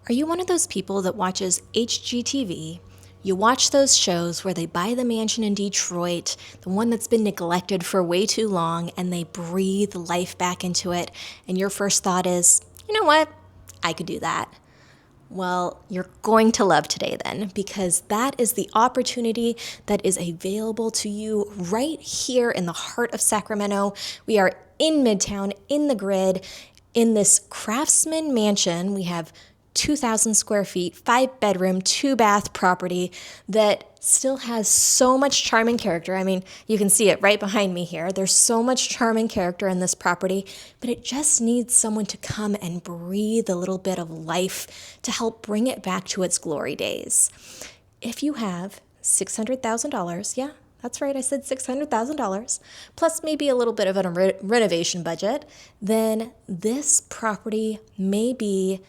Are you one of those people that watches HGTV? You watch those shows where they buy the mansion in Detroit, the one that's been neglected for way too long, and they breathe life back into it, and your first thought is, you know what? I could do that. Well, you're going to love today then, because that is the opportunity that is available to you right here in the heart of Sacramento. We are in Midtown, in the grid, in this Craftsman mansion. We have 2,000 square feet, 5-bedroom, 2-bath property that still has so much charm and character. I mean, you can see it right behind me here. There's so much charm and character in this property, but it just needs someone to come and breathe a little bit of life to help bring it back to its glory days. If you have $600,000, yeah, that's right, I said $600,000, plus maybe a little bit of a renovation budget, then this property may be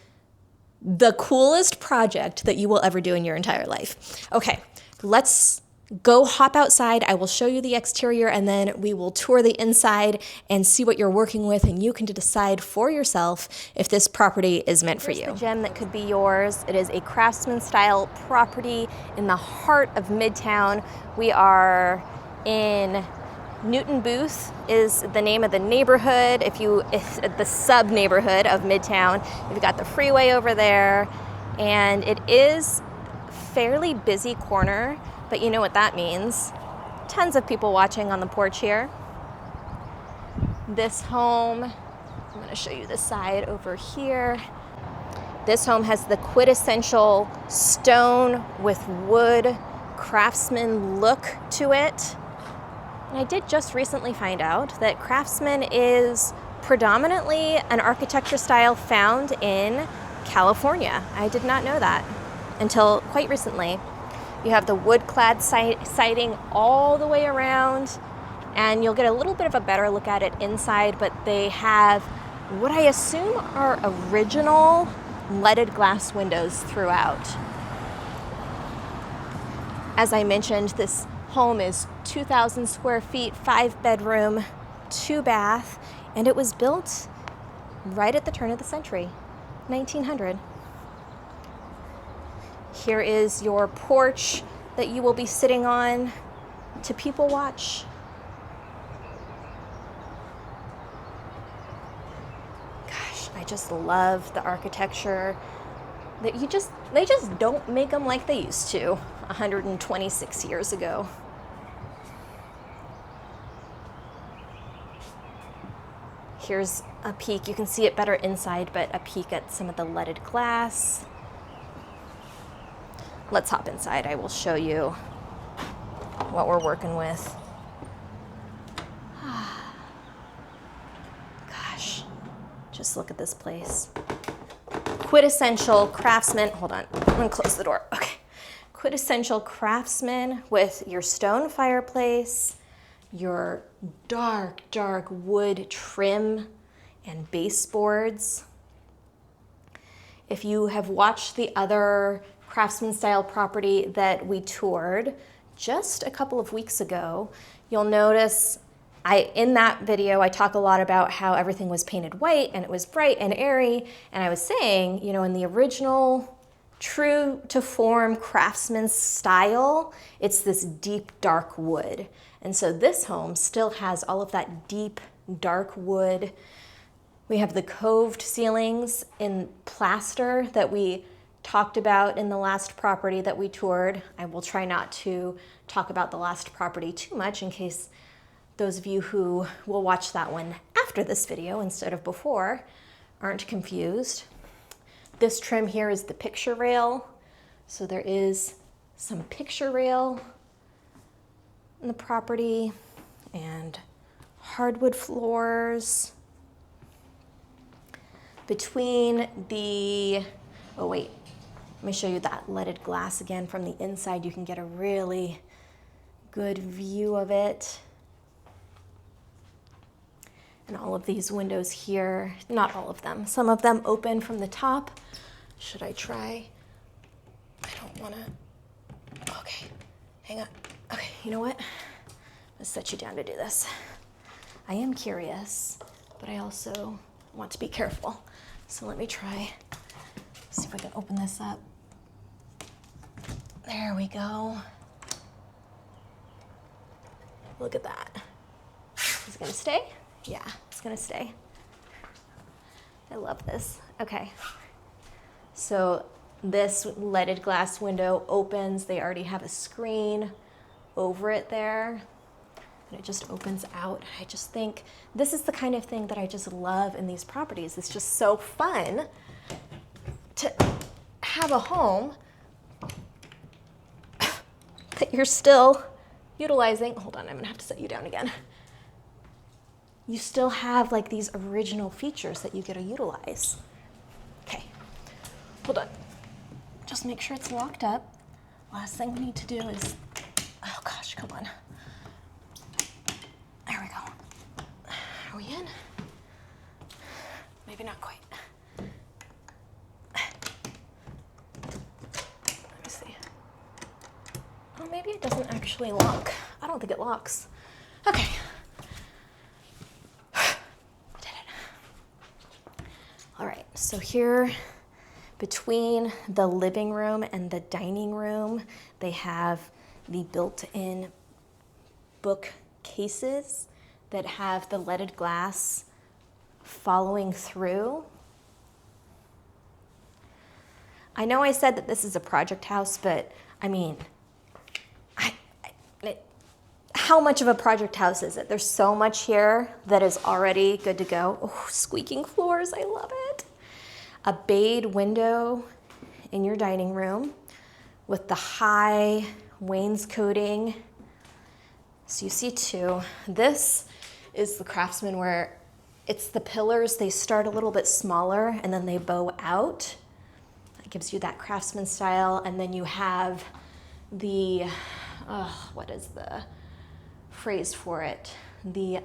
the coolest project that you will ever do in your entire life. Okay, let's go hop outside. I will show you the exterior and then we will tour the inside and see what you're working with, and you can decide for yourself if this property is meant for you. Here's the gem that could be yours. It is a Craftsman style property in the heart of Midtown. We are in Newton Booth is the name of the neighborhood. If the sub neighborhood of Midtown, you've got the freeway over there, and it is fairly busy corner, but you know what that means. Tons of people watching on the porch here. This home, I'm going to show you the side over here. This home has the quintessential stone with wood Craftsman look to it. And I did just recently find out that Craftsman is predominantly an architecture style found in California. I did not know that until quite recently. You have the wood-clad siding all the way around, and you'll get a little bit of a better look at it inside, but they have what I assume are original leaded glass windows throughout. As I mentioned, this home is 2,000 square feet, 5-bedroom, 2-bath, and it was built right at the turn of the century, 1900. Here is your porch that you will be sitting on to people watch. Gosh, I just love the architecture that they just don't make them like they used to 126 years ago. Here's a peek. You can see it better inside, but a peek at some of the leaded glass. Let's hop inside. I will show you what we're working with. Gosh, just look at this place. Quintessential Craftsman. Hold on, I'm gonna close the door. Okay. Quintessential Craftsman with your stone fireplace, your dark wood trim and baseboards. If you have watched the other Craftsman style property that we toured just a couple of weeks ago, you'll notice in that video I talk a lot about how everything was painted white and it was bright and airy, and I was saying, you know, in the original true to form Craftsman style, it's this deep dark wood. And so this home still has all of that deep dark wood. We have the coved ceilings in plaster that we talked about in the last property that we toured. I will try not to talk about the last property too much in case those of you who will watch that one after this video instead of before aren't confused. This trim here is the picture rail. So there is some picture rail in the property and hardwood floors. Between the, oh wait, let me show you that leaded glass again from the inside. You can get a really good view of it. And all of these windows here, not all of them, some of them open from the top. Should I try? I don't wanna, okay, hang on. Okay, you know what? Let's set you down to do this. I am curious, but I also want to be careful. So let me try, see if we can open this up. There we go. Look at that. Is it gonna stay? Yeah, it's gonna stay. I love this. Okay. So this leaded glass window opens. They already have a screen over it there. And it just opens out. I just think this is the kind of thing that I just love in these properties. It's just so fun to have a home that you're still utilizing. Hold on, I'm gonna have to set you down again. You still have like these original features that you get to utilize. Okay, hold on. Just make sure it's locked up. Last thing we need to do is, oh gosh, come on. There we go. Are we in? Maybe not quite. Let me see. Oh, maybe it doesn't actually lock. I don't think it locks. Okay. Did it. All right, so here between the living room and the dining room, they have the built-in bookcases that have the leaded glass following through. I know I said that this is a project house, but I mean, how much of a project house is it? There's so much here that is already good to go. Oh, squeaking floors, I love it. A bayed window in your dining room with the high wainscoting. So you see two. This is the Craftsman where it's the pillars, they start a little bit smaller and then they bow out. That gives you that Craftsman style. And then you have the, what is the phrase for it? The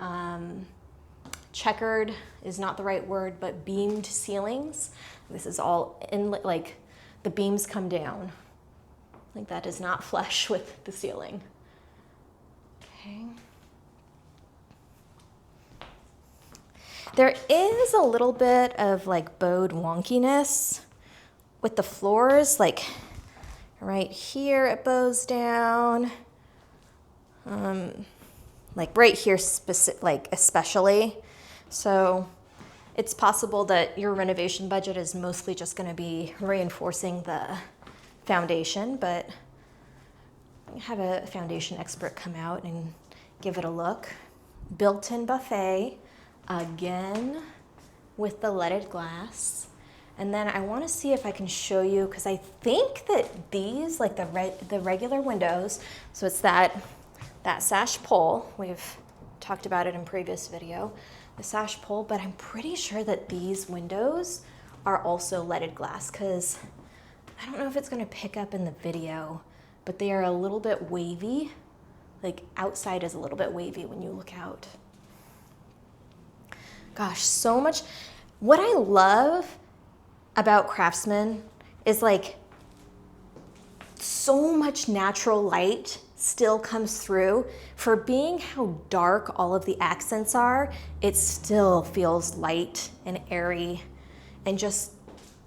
checkered is not the right word, but beamed ceilings. This is all in, like the beams come down. Like that is not flush with the ceiling. Okay. There is a little bit of like bowed wonkiness with the floors, like right here it bows down. Like right here like especially. So it's possible that your renovation budget is mostly just going to be reinforcing the foundation, but have a foundation expert come out and give it a look. Built-in buffet, again with the leaded glass. And then I want to see if I can show you, because I think that these, like the regular windows, so it's that sash pole, we've talked about it in previous video, the sash pole, but I'm pretty sure that these windows are also leaded glass, because I don't know if it's going to pick up in the video, but they are a little bit wavy. Like outside is a little bit wavy when you look out. Gosh, so much. What I love about Craftsman is like so much natural light still comes through. For being how dark all of the accents are, it still feels light and airy and just,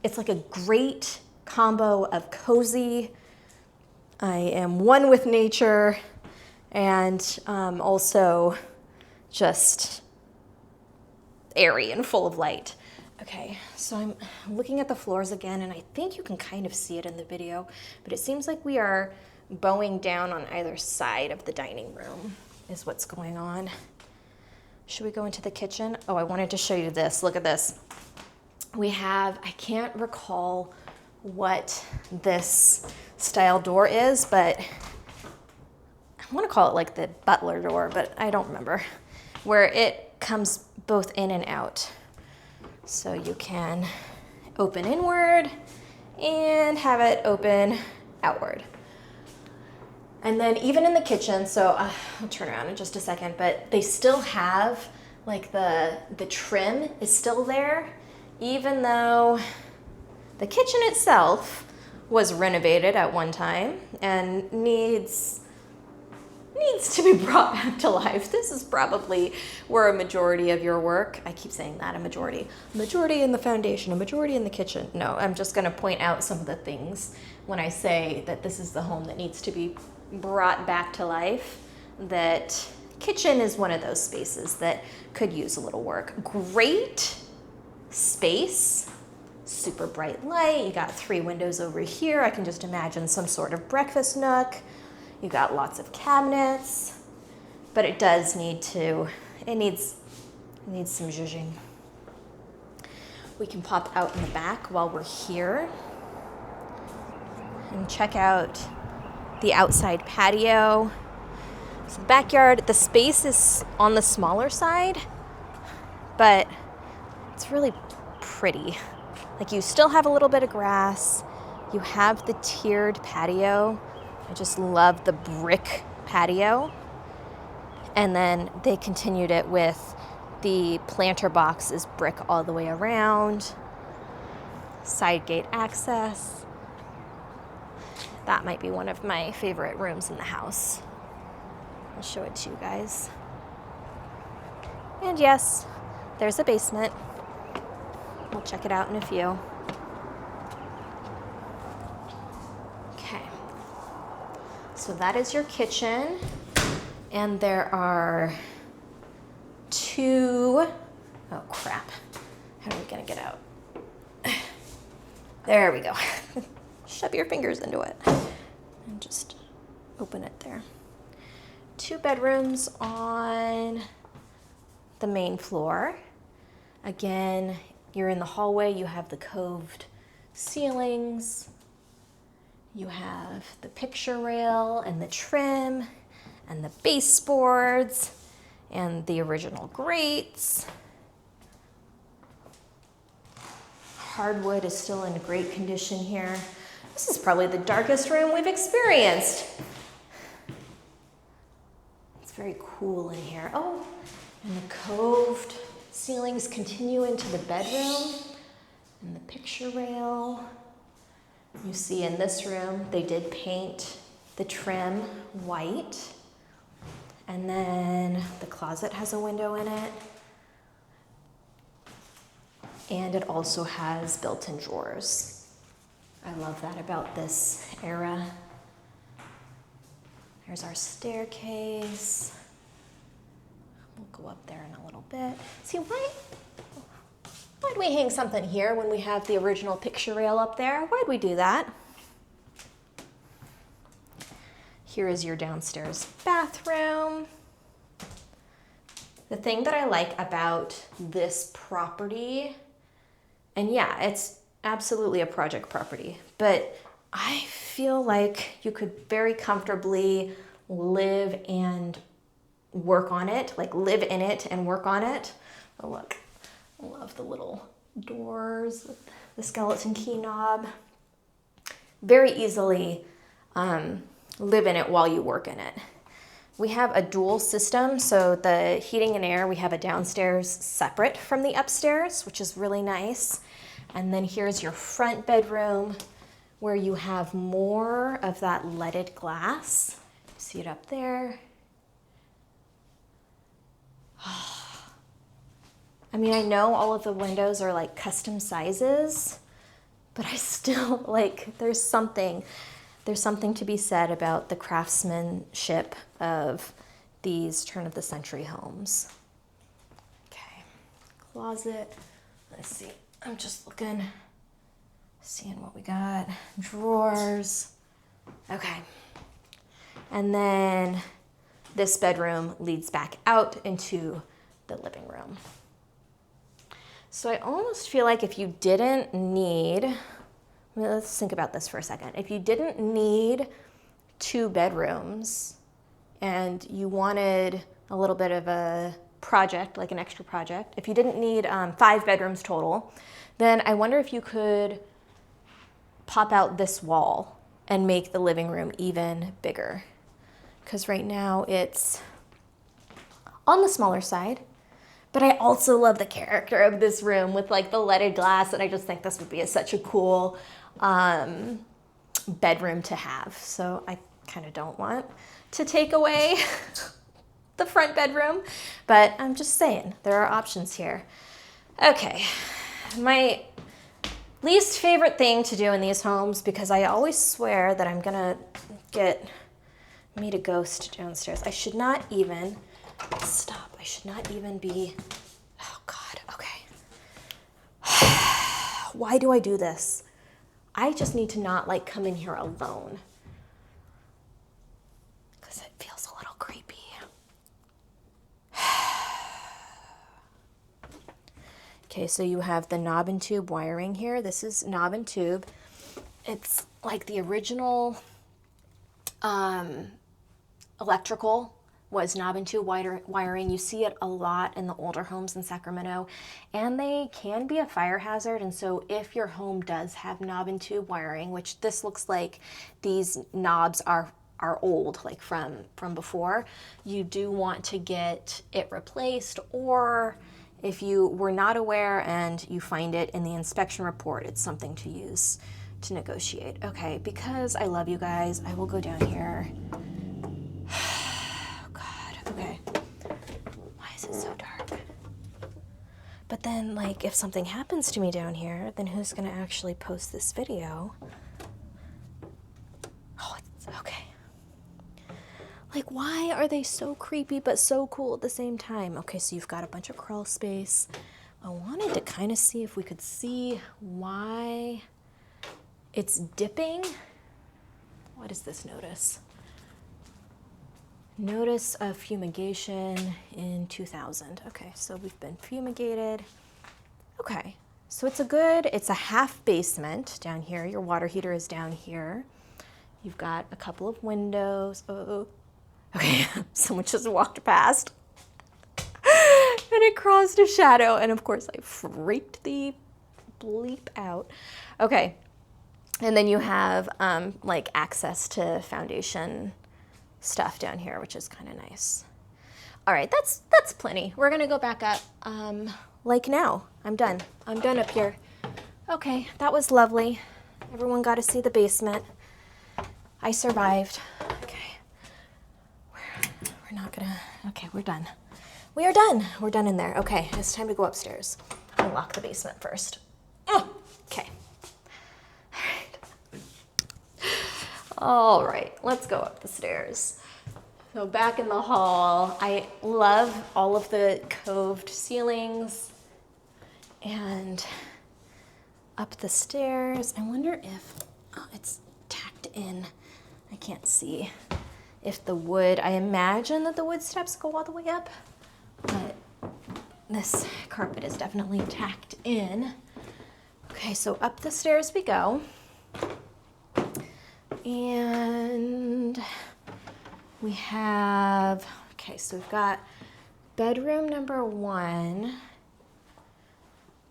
it's like a great combo of cozy, I am one with nature, and also just airy and full of light. Okay, so I'm looking at the floors again, and I think you can kind of see it in the video, but it seems like we are bowing down on either side of the dining room is what's going on. Should we go into the kitchen? Oh, I wanted to show you this. Look at this. We have, I can't recall what this style door is, but I want to call it like the butler door, but I don't remember, where it comes both in and out. So you can open inward and have it open outward. And then even in the kitchen, so I'll turn around in just a second, but they still have like the trim is still there, even though the kitchen itself was renovated at one time and needs needs to be brought back to life. This is probably where a majority of your work, I keep saying that, a majority in the foundation, a majority in the kitchen. No, I'm just gonna point out some of the things when I say that this is the home that needs to be brought back to life, that kitchen is one of those spaces that could use a little work. Great space, super bright light. You got 3 windows over here. I can just imagine some sort of breakfast nook. You got lots of cabinets, but it does need to, it needs some zhuzhing. We can pop out in the back while we're here and check out the outside patio. So the backyard, the space is on the smaller side, but it's really pretty. Like, you still have a little bit of grass. You have the tiered patio. I just love the brick patio. And then they continued it with the planter box is brick all the way around. Side gate access. That might be one of my favorite rooms in the house. I'll show it to you guys. And yes, there's a basement. We'll check it out in a few. Okay. So that is your kitchen. And there are 2, oh crap. How are we gonna get out? There we go. Shove your fingers into it and just open it there. 2 bedrooms on the main floor. Again, you're in the hallway, you have the coved ceilings, you have the picture rail and the trim and the baseboards and the original grates. Hardwood is still in great condition here. This is probably the darkest room we've experienced. It's very cool in here. Oh, and the coved ceilings continue into the bedroom and the picture rail. You see in this room, they did paint the trim white. And then the closet has a window in it. And it also has built-in drawers. I love that about this era. There's our staircase. We'll go up there in a little bit. See, why'd we hang something here when we have the original picture rail up there? Why'd we do that? Here is your downstairs bathroom. The thing that I like about this property, and yeah, it's absolutely a project property, but I feel like you could very comfortably live and work on it, like live in it and work on it. Oh, look, I love the little doors with the skeleton key knob. Very easily live in it while you work in it. We have a dual system, so the heating and air, we have a downstairs separate from the upstairs, which is really nice. And then here's your front bedroom where you have more of that leaded glass. See it up there? I mean, I know all of the windows are like custom sizes, but I still like, there's something to be said about the craftsmanship of these turn of the century homes. Okay, closet, let's see, I'm just looking, seeing what we got, drawers, okay. And then this bedroom leads back out into the living room. So I almost feel like if you didn't need, let's think about this for a second. If you didn't need 2 bedrooms and you wanted a little bit of a project, like an extra project, if you didn't need 5 bedrooms total, then I wonder if you could pop out this wall and make the living room even bigger. Because right now it's on the smaller side, but I also love the character of this room with like the leaded glass, and I just think this would be such a cool bedroom to have. So kind of don't want to take away the front bedroom, but I'm just saying there are options here. Okay, my least favorite thing to do in these homes, because I always swear that I'm gonna meet a ghost downstairs. I should not even, stop, I should not even be, oh God, okay. Why do I do this? I just need to not like come in here alone, because it feels a little creepy. Okay, so you have the knob and tube wiring here. This is knob and tube. It's like the original electrical was knob and tube wiring. You see it a lot in the older homes in Sacramento, and they can be a fire hazard. And so if your home does have knob and tube wiring, which this looks like these knobs are old, like from before, you do want to get it replaced, or if you were not aware and you find it in the inspection report, it's something to use to negotiate. Okay, because I love you guys, I will go down here. Oh God, okay. Why is it so dark? But then, like, if something happens to me down here, then who's gonna actually post this video? Oh, it's okay. Like, why are they so creepy but so cool at the same time? Okay, so you've got a bunch of crawl space. I wanted to kind of see if we could see why it's dipping. What is this notice? Notice of fumigation in 2000. Okay, so we've been fumigated. Okay, so it's a half basement down here. Your water heater is down here. You've got a couple of windows. Oh. Okay, someone just walked past and it crossed a shadow, and of course I freaked the bleep out. Okay, and then you have like access to foundation stuff down here, which is kind of nice. All right, that's plenty. We're gonna go back up like now. I'm done up here. Okay, that was lovely. Everyone got to see the basement. I survived. Okay. We're not gonna, okay, we're done. We are done. We're done in there. Okay, it's time to go upstairs. I'll lock the basement first. Okay. All right, let's go up the stairs. So back in the hall, I love all of the coved ceilings. And up the stairs, I wonder if, oh, it's tacked in. I can't see. If the wood, I imagine that the wood steps go all the way up, but this carpet is definitely tacked in. Okay, so up the stairs we go. And we have, okay, so we've got bedroom number 1,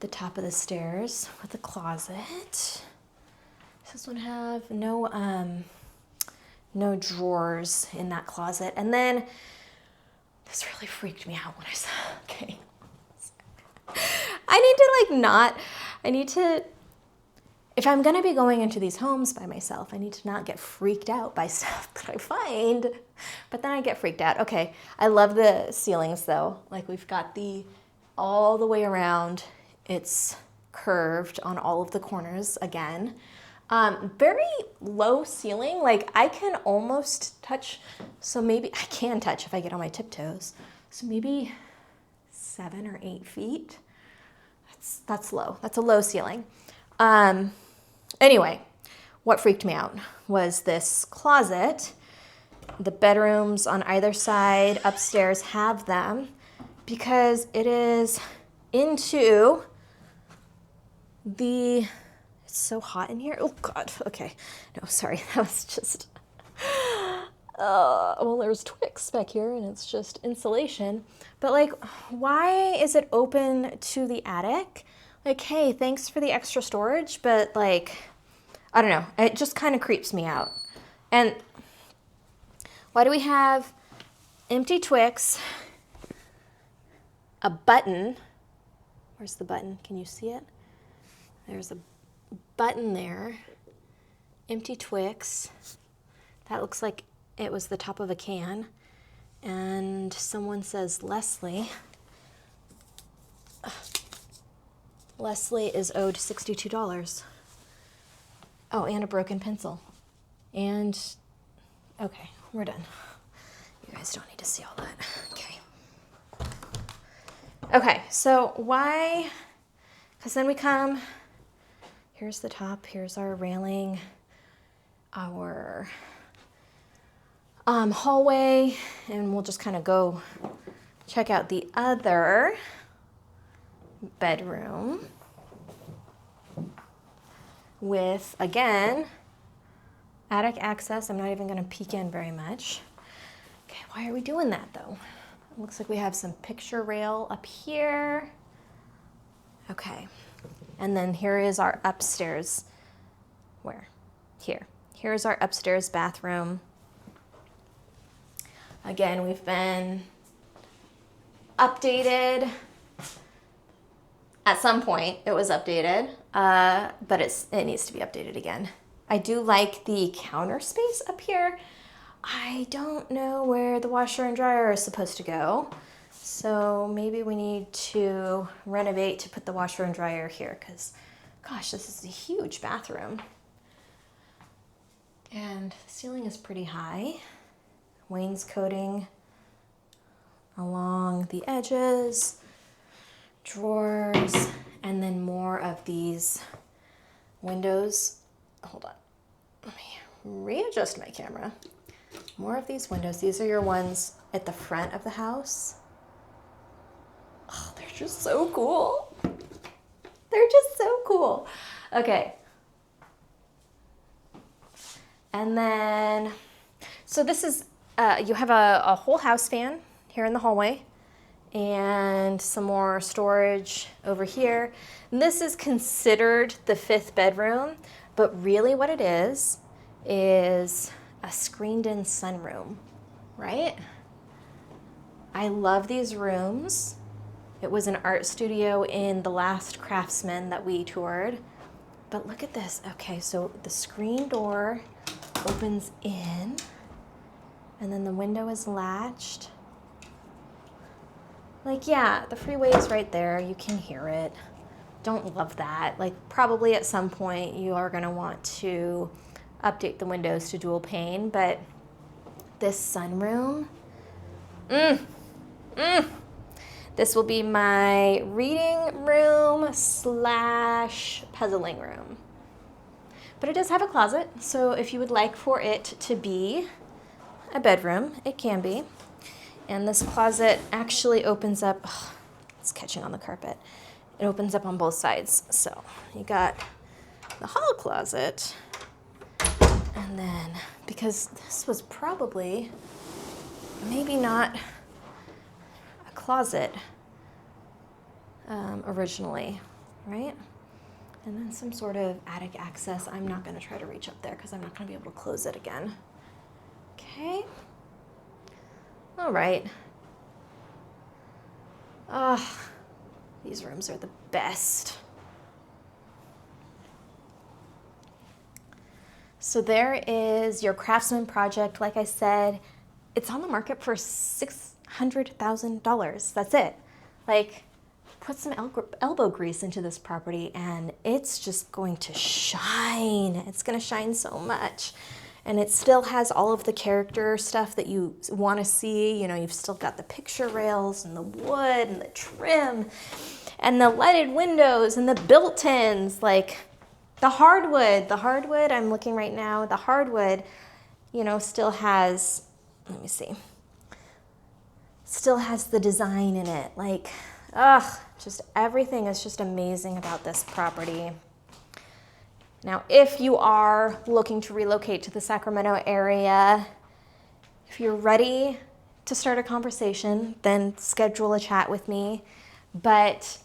the top of the stairs with a closet. Does this one have no drawers in that closet? And then this really freaked me out when I saw, okay. If I'm gonna be going into these homes by myself, I need to not get freaked out by stuff that I find, but then I get freaked out. Okay, I love the ceilings though. Like we've got all the way around, it's curved on all of the corners again. Very low ceiling, like I can almost touch, so maybe I can touch if I get on my tiptoes. So maybe 7 or 8 feet. That's low, that's a low ceiling. Anyway, what freaked me out was this closet. The bedrooms on either side upstairs have them because it is into the, it's so hot in here. Oh God, okay. No, sorry, that was just, well, there's Twix back here and it's just insulation. But like, why is it open to the attic? Like, hey, thanks for the extra storage, but like, I don't know, it just kind of creeps me out. And why do we have empty Twix, a button? Where's the button? Can you see it? There's a button there, empty Twix. That looks like it was the top of a can. And someone says Leslie. Leslie is owed $62. Oh, and a broken pencil. And, okay, we're done. You guys don't need to see all that. Okay. Okay, so why? Because then we come, here's the top, here's our railing, our hallway, and we'll just kind of go check out the other bedroom with, again, attic access. I'm not even going to peek in very much. Okay, why are we doing that though? It looks like we have some picture rail up here. Okay, and then here is our upstairs. Where? Here. Here's our upstairs bathroom. Again, we've been updated. At some point, it was updated, but it needs to be updated again. I do like the counter space up here. I don't know where the washer and dryer is supposed to go, so maybe we need to renovate to put the washer and dryer here, because, gosh, this is a huge bathroom. And the ceiling is pretty high. Wainscoting along the edges, drawers, and then more of these windows. Hold on, let me readjust my camera. More of these windows. These are your ones at the front of the house. Oh, they're just so cool. They're just so cool. Okay. And then, so this is, you have a whole house fan here in the hallway and some more storage over here. And this is considered the 5th bedroom, but really what it is a screened-in sunroom, right? I love these rooms. It was an art studio in the last Craftsman that we toured. But look at this. Okay, so the screen door opens in, and then the window is latched. Like, yeah, the freeway is right there. You can hear it. Don't love that. Like, probably at some point you are going to want to update the windows to dual pane, but this sunroom, this will be my reading room / puzzling room. But it does have a closet, so if you would like for it to be a bedroom, it can be. And this closet actually opens up, oh, it's catching on the carpet. It opens up on both sides. So you got the hall closet, and then, because this was probably maybe not a closet originally, right? And then some sort of attic access. I'm not going to try to reach up there because I'm not going to be able to close it again. Okay. All right. These rooms are the best. So there is your Craftsman project. Like I said, it's on the market for $600,000. That's it. Like, put some elbow grease into this property and it's just going to shine. It's going to shine so much. And it still has all of the character stuff that you want to see. You know, you've still got the picture rails and the wood and the trim and the lighted windows and the built-ins, like the hardwood, I'm looking right now, the hardwood, you know, still has, let me see, still has the design in it. Like, just everything is just amazing about this property. Now, if you are looking to relocate to the Sacramento area, if you're ready to start a conversation, then schedule a chat with me. But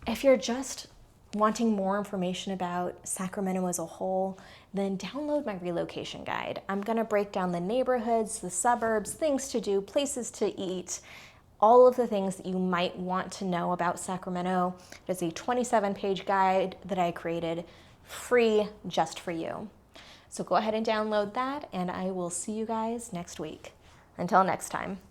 if you're just wanting more information about Sacramento as a whole, then download my relocation guide. I'm gonna break down the neighborhoods, the suburbs, things to do, places to eat, all of the things that you might want to know about Sacramento. It is a 27-page guide that I created free just for you. So go ahead and download that, and I will see you guys next week. Until next time.